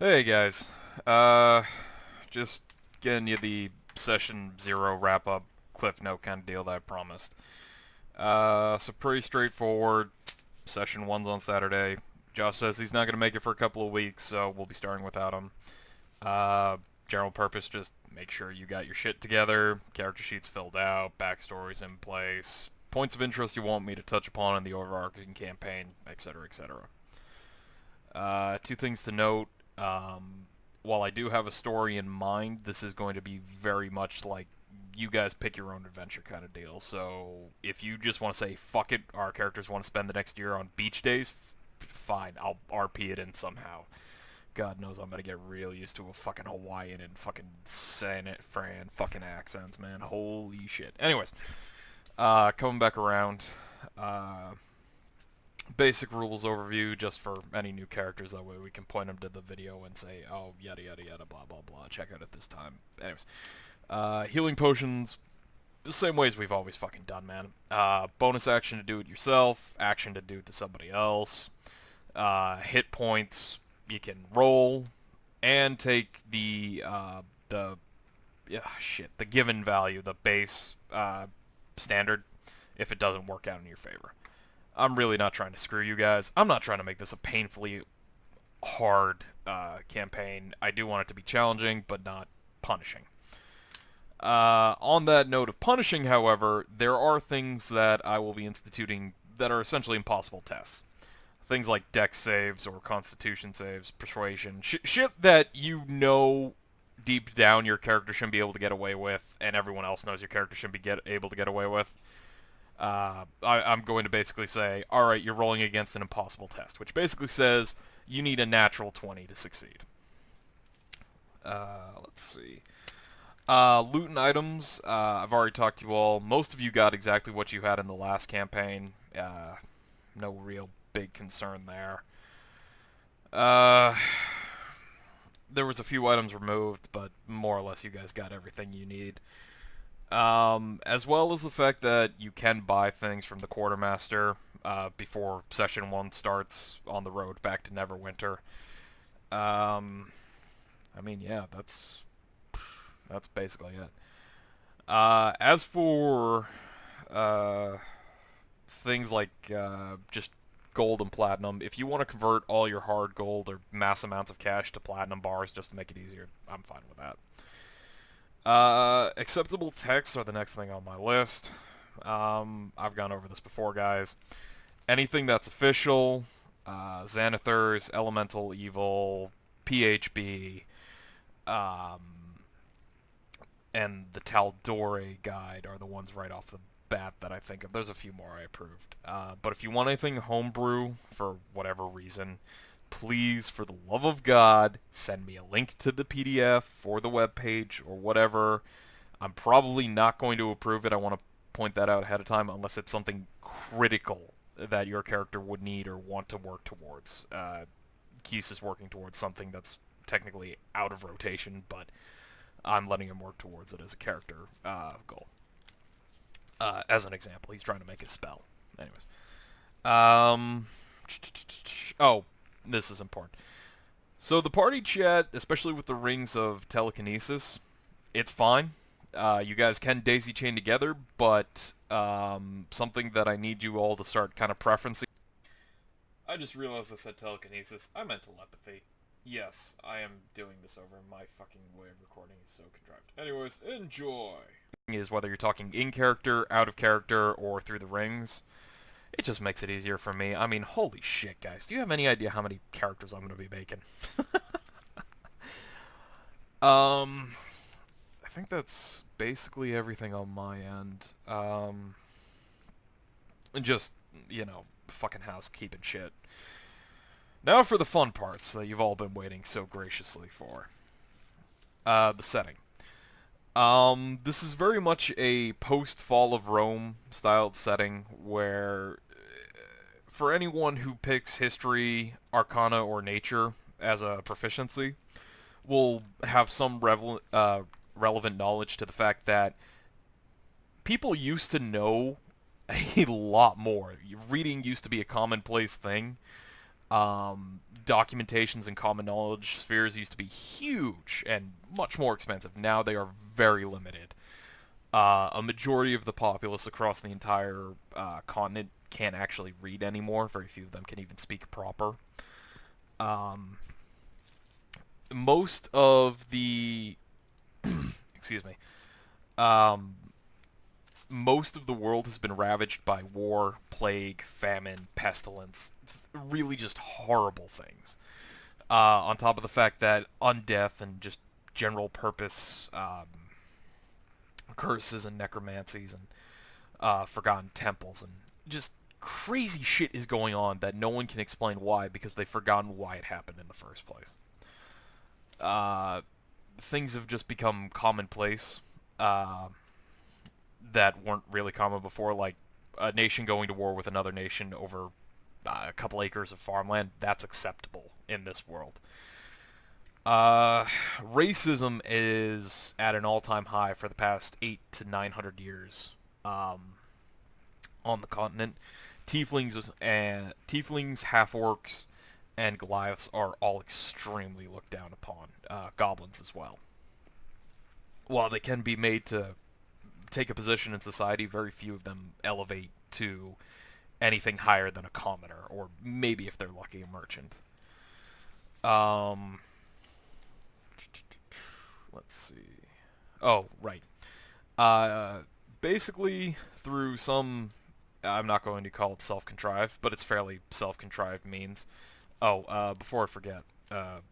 Hey guys, uh, just getting you the session 0 wrap-up cliff note kind of deal that I promised. So pretty straightforward. Session 1's on Saturday. Josh says he's not going to make it for a couple of weeks, so we'll be starting without him. Uh, General purpose, just make sure you got your shit together, character sheets filled out, backstories in place, points of interest you want me to touch upon in the overarching campaign, etc., etc. Two things to note. While I do have a story in mind, this is going to be very much like you guys pick your own adventure kind of deal. So if you just want to say, fuck it, our characters want to spend the next year on beach days, fine, I'll RP it in somehow. God knows I'm gonna get real used to a fucking Hawaiian and fucking San Fran fucking accents, man. Holy shit. Anyways, coming back around, uh, basic rules overview just for any new characters. That way we can point them to the video and say, oh, yada yada yada, blah blah blah. Check out at this time. Anyways, healing potions, the same ways we've always fucking done, man. Bonus action to do it yourself, action to do it to somebody else. Hit points you can roll, and take the given value, the base standard, if it doesn't work out in your favor. I'm really not trying to screw you guys. I'm not trying to make this a painfully hard campaign. I do want it to be challenging, but not punishing. On that note of punishing, however, there are things that I will be instituting that are essentially impossible tests. Things like dex saves or constitution saves, persuasion, shit that you know deep down your character shouldn't be able to get away with, and everyone else knows your character shouldn't be able to get away with. I'm going to basically say, alright, you're rolling against an impossible test, which basically says you need a natural 20 to succeed. Let's see. Loot and items, I've already talked to you all. Most of you got exactly what you had in the last campaign. No real big concern there. There was a few items removed, but more or less you guys got everything you need. As well as the fact that you can buy things from the quartermaster before session 1 starts on the road back to Neverwinter. I mean, yeah, that's basically it. As for things like just gold and platinum, if you want to convert all your hard gold or mass amounts of cash to platinum bars just to make it easier, I'm fine with that. Acceptable texts are the next thing on my list. I've gone over this before, guys. Anything that's official, Xanathars, Elemental Evil, PHB, um, and the Taldore guide are the ones right off the bat that I think of. There's a few more I approved. But if you want anything homebrew, for whatever reason, please, for the love of God, send me a link to the PDF or the web page or whatever. I'm probably not going to approve it. I want to point that out ahead of time unless it's something critical that your character would need or want to work towards. Keys is working towards something that's technically out of rotation, but I'm letting him work towards it as a character goal. As an example, he's trying to make a spell. Anyways. Oh, this is important. So the party chat, especially with the rings of telekinesis, it's fine. You guys can daisy chain together, but something that I need you all to start kind of preferencing. I just realized I said telekinesis. I meant telepathy. Yes, I am doing this over. My fucking way of recording is so contrived. Anyways, enjoy. Is whether you're talking in character, out of character, or through the rings. It just makes it easier for me. I mean, holy shit, guys. Do you have any idea how many characters I'm going to be making? I think that's basically everything on my end. And just, fucking housekeeping shit. Now for the fun parts that you've all been waiting so graciously for. The setting. This is very much a post-Fall of Rome styled setting where for anyone who picks history, arcana, or nature as a proficiency, will have some relevant knowledge to the fact that people used to know a lot more. Reading used to be a commonplace thing. documentations and common knowledge spheres used to be huge and much more expensive. Now they are very limited. A majority of the populace across the entire continent can't actually read anymore. Very few of them can even speak proper. Um, most of the excuse me. Um, most of the world has been ravaged by war, plague, famine, pestilence. Really, just horrible things. On top of the fact that undeath and just general purpose curses and necromancies and forgotten temples and just crazy shit is going on that no one can explain why because they've forgotten why it happened in the first place. Things have just become commonplace that weren't really common before, like a nation going to war with another nation over a couple acres of farmland. That's acceptable in this world. Racism is at an all-time high for the past 8 to 900 years on the continent. Tieflings, half-orcs, and Goliaths are all extremely looked down upon. Goblins as well. While they can be made to take a position in society, very few of them elevate to anything higher than a commoner, or maybe if they're lucky, a merchant. Let's see. Oh, right. Basically, through some, I'm not going to call it self-contrived, but it's fairly self-contrived means. Oh, before I forget,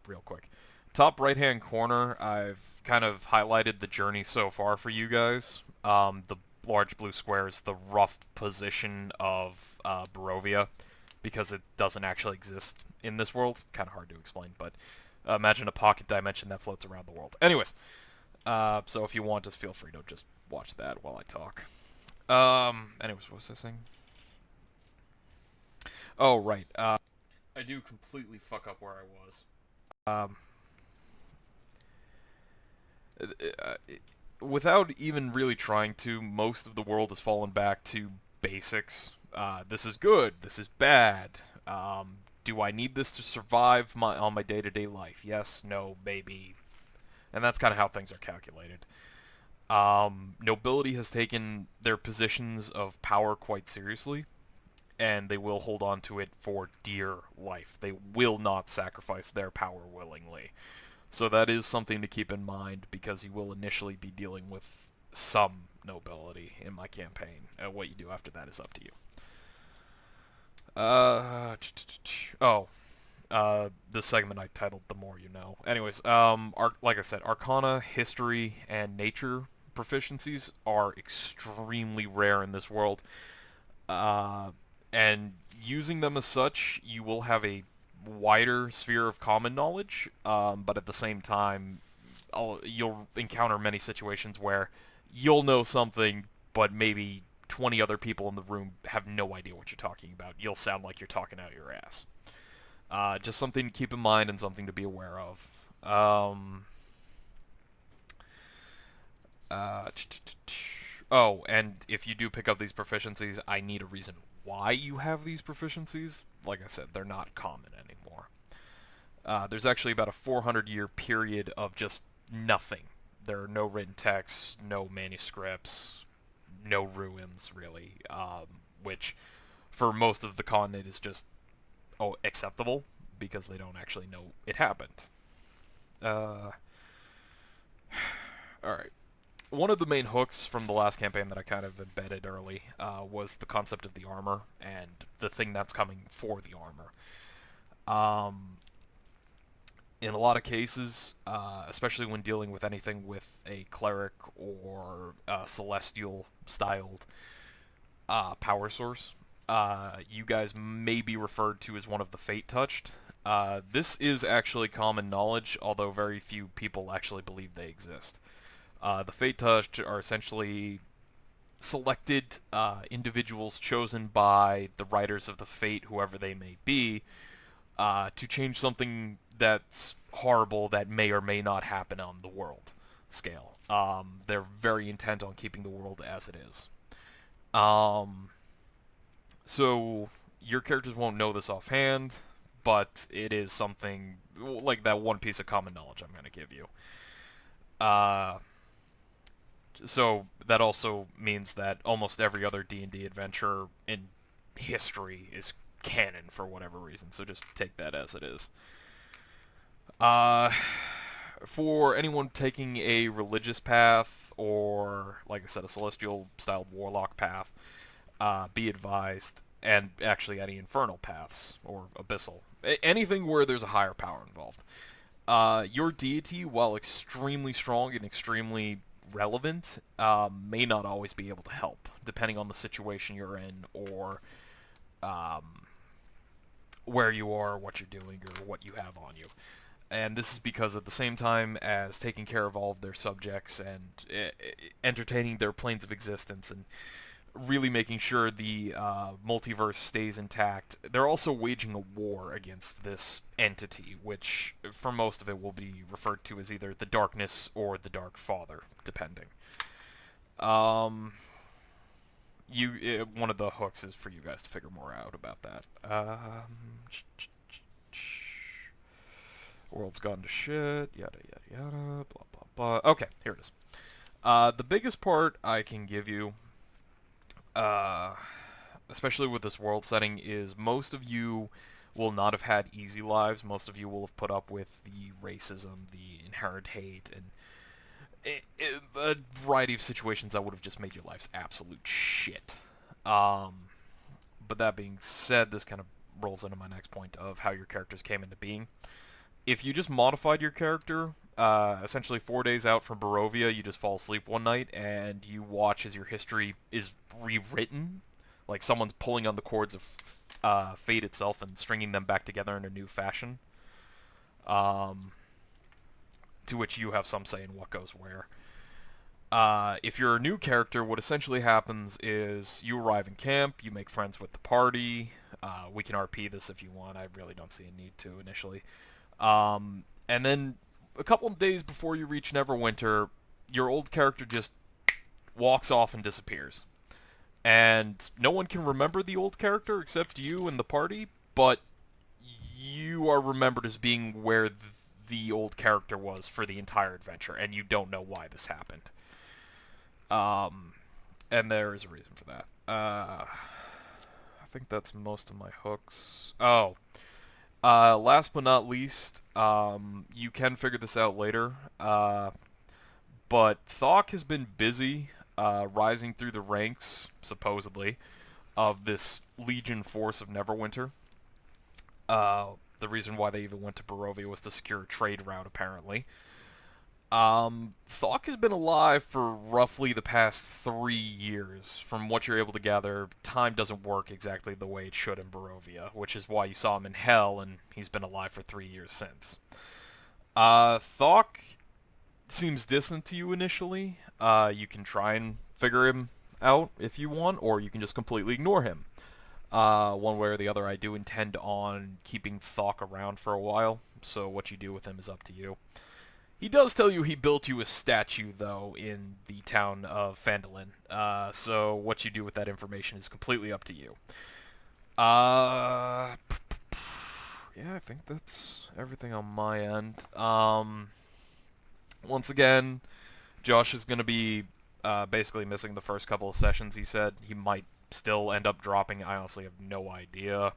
real quick. Top right-hand corner, I've kind of highlighted the journey so far for you guys. The large blue square is the rough position of Barovia, because it doesn't actually exist in this world. Kind of hard to explain, but imagine a pocket dimension that floats around the world. Anyways, so if you want, just feel free to just watch that while I talk. Anyways, what was I saying? Oh, right. I do completely fuck up where I was. Without even really trying to, most of the world has fallen back to basics. This is good. This is bad. Do I need this to survive on my day-to-day life? Yes, no, maybe. And that's kind of how things are calculated. Nobility has taken their positions of power quite seriously, and they will hold on to it for dear life. They will not sacrifice their power willingly. So that is something to keep in mind, because you will initially be dealing with some nobility in my campaign. What you do after that is up to you. This segment I titled "The More You Know." Anyways, like I said, Arcana, History, and Nature proficiencies are extremely rare in this world. And using them as such, you will have a wider sphere of common knowledge, but at the same time, you'll encounter many situations where you'll know something, but maybe 20 other people in the room have no idea what you're talking about. You'll sound like you're talking out your ass. Just something to keep in mind and something to be aware of. Oh, and if you do pick up these proficiencies, I need a reason why you have these proficiencies. Like I said, they're not common anymore. There's actually about a 400-year period of just nothing. There are no written texts, no manuscripts, no ruins, really, which for most of the continent is just acceptable, because they don't actually know it happened. Alright. One of the main hooks from the last campaign that I kind of embedded early was the concept of the armor, and the thing that's coming for the armor. In a lot of cases, especially when dealing with anything with a cleric or celestial-styled power source, you guys may be referred to as one of the Fate-Touched. This is actually common knowledge, although very few people actually believe they exist. The Fate-Touched are essentially selected individuals chosen by the writers of the Fate, whoever they may be, to change something that's horrible that may or may not happen on the world scale. They're very intent on keeping the world as it is. So your characters won't know this offhand, but it is something like that one piece of common knowledge I'm going to give you. Uh, so that also means that almost every other D&D adventure in history is canon for whatever reason, so just take that as it is. Uh, for anyone taking a religious path or, like I said, a celestial-styled warlock path, be advised, and actually any infernal paths or abyssal, anything where there's a higher power involved. Your deity, while extremely strong and extremely relevant, may not always be able to help, depending on the situation you're in or where you are, what you're doing, or what you have on you. And this is because at the same time as taking care of all of their subjects and entertaining their planes of existence and really making sure the multiverse stays intact, they're also waging a war against this entity, which for most of it will be referred to as either the Darkness or the Dark Father, depending. One of the hooks is for you guys to figure more out about that. World's gone to shit, yada yada yada, blah blah blah. Okay, here it is. The biggest part I can give you, especially with this world setting, is most of you will not have had easy lives. Most of you will have put up with the racism, the inherent hate, and a variety of situations that would have just made your lives absolute shit. But that being said, this kind of rolls into my next point of how your characters came into being. If you just modified your character, essentially 4 days out from Barovia, you just fall asleep one night and you watch as your history is rewritten, like someone's pulling on the cords of fate itself and stringing them back together in a new fashion. To which you have some say in what goes where. If you're a new character, what essentially happens is you arrive in camp, you make friends with the party. We can RP this if you want. I really don't see a need to initially. And then a couple of days before you reach Neverwinter, your old character just walks off and disappears. And no one can remember the old character except you and the party, but you are remembered as being where the old character was for the entire adventure, and you don't know why this happened. And there is a reason for that. I think that's most of my hooks. Oh, last but not least, you can figure this out later, but Thok has been busy rising through the ranks, supposedly, of this Legion force of Neverwinter. The reason why they even went to Barovia was to secure a trade route, apparently. Thok has been alive for roughly the past 3 years. From what you're able to gather, time doesn't work exactly the way it should in Barovia, which is why you saw him in Hell, and he's been alive for 3 years since. Thok seems distant to you initially. You can try and figure him out if you want, or you can just completely ignore him. One way or the other, I do intend on keeping Thok around for a while, so what you do with him is up to you. He does tell you he built you a statue, though, in the town of Phandalin, so what you do with that information is completely up to you. Yeah, I think that's everything on my end. Once again, Josh is going to be basically missing the first couple of sessions, he said. He might still end up dropping. I honestly have no idea.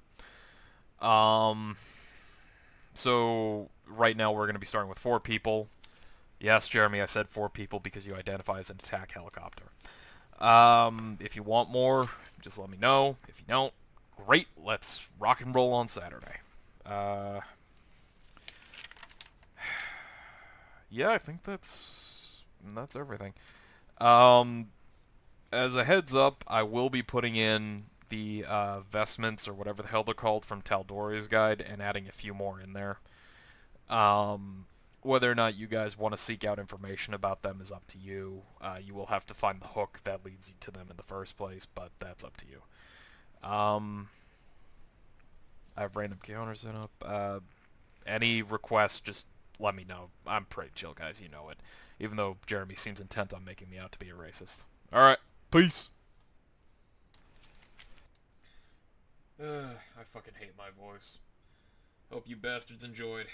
So right now we're going to be starting with 4 people. Yes, Jeremy, I said 4 people because you identify as an attack helicopter. If you want more, just let me know. If you don't, great. Let's rock and roll on Saturday. Yeah, I think that's everything. As a heads up, I will be putting in the vestments, or whatever the hell they're called, from Taldoria's guide, and adding a few more in there. Whether or not you guys want to seek out information about them is up to you. You will have to find the hook that leads you to them in the first place, but that's up to you. I have random counters in up. Any requests, just let me know. I'm pretty chill, guys, you know it. Even though Jeremy seems intent on making me out to be a racist. Alright, peace! I fucking hate my voice. Hope you bastards enjoyed.